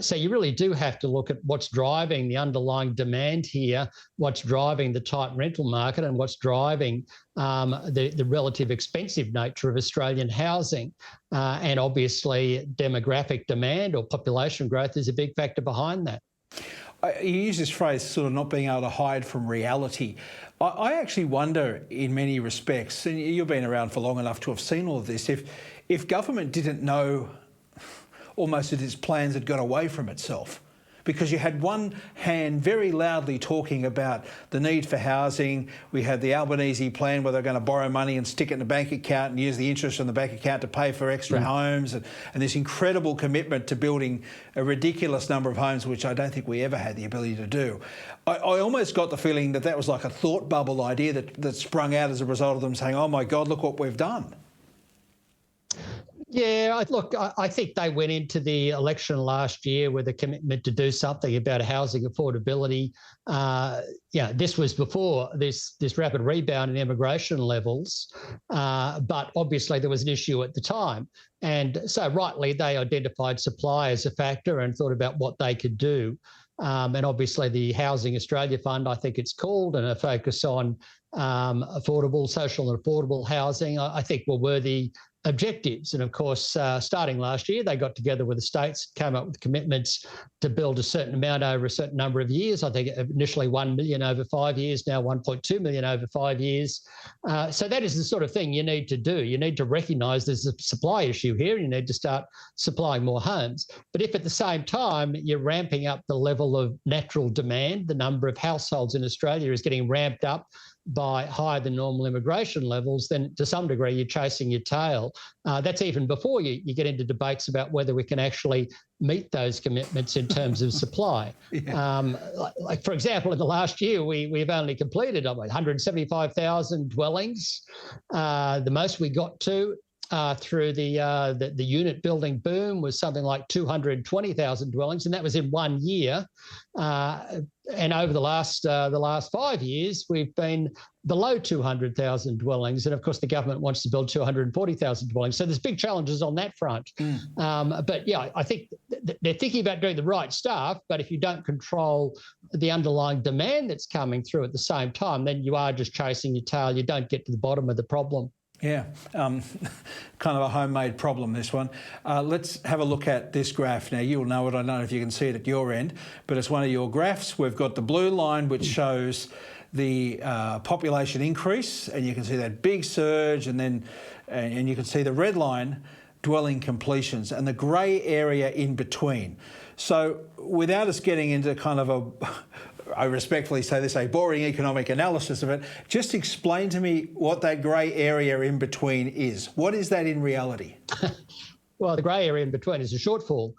So you really do have to look at what's driving the underlying demand here, what's driving the tight rental market, and what's driving the relative expensive nature of Australian housing. And obviously demographic demand or population growth is a big factor behind that. You use this phrase, sort of not being able to hide from reality. I actually wonder in many respects, and you've been around for long enough to have seen all of this, if government didn't know almost that its plans had got away from itself, because you had one hand very loudly talking about the need for housing. We had the Albanese plan where they're going to borrow money and stick it in a bank account and use the interest on the bank account to pay for extra homes, and this incredible commitment to building a ridiculous number of homes, which I don't think we ever had the ability to do. I almost got the feeling that that was like a thought bubble idea that sprung out as a result of them saying, oh my God, look what we've done. Yeah, look, I think they went into the election last year with a commitment to do something about housing affordability. This was before this rapid rebound in immigration levels, but obviously there was an issue at the time. And so rightly, they identified supply as a factor and thought about what they could do. And obviously the Housing Australia Fund, I think it's called, and a focus on social and affordable housing, I think were worthy objectives. And of course, starting last year, they got together with the states, came up with commitments to build a certain amount over a certain number of years. I think initially 1 million over 5 years, now 1.2 million over 5 years. So that is the sort of thing you need to do. You need to recognise there's a supply issue here. You need to start supplying more homes. But if at the same time you're ramping up the level of natural demand, the number of households in Australia is getting ramped up by higher than normal immigration levels, then to some degree you're chasing your tail. That's even before you get into debates about whether we can actually meet those commitments in terms of supply. Like for example, in the last year, we've only completed 175,000 dwellings. The most we got to through the unit building boom was something like 220,000 dwellings, and that was in 1 year. And over the last 5 years, we've been below 200,000 dwellings. And of course, the government wants to build 240,000 dwellings. So there's big challenges on that front. But yeah, I think they're thinking about doing the right stuff. But if you don't control the underlying demand that's coming through at the same time, then you are just chasing your tail. You don't get to the bottom of the problem. Yeah, kind of a homemade problem, this one. Let's have a look at this graph now. You'll know it. I don't know if you can see it at your end, but it's one of your graphs. We've got the blue line, which shows the population increase, and you can see that big surge, and you can see the red line, dwelling completions, and the grey area in between. So without us getting into kind of I respectfully say this, a boring economic analysis of it, just explain to me what that grey area in between is. What is that in reality? Well, the grey area in between is a shortfall.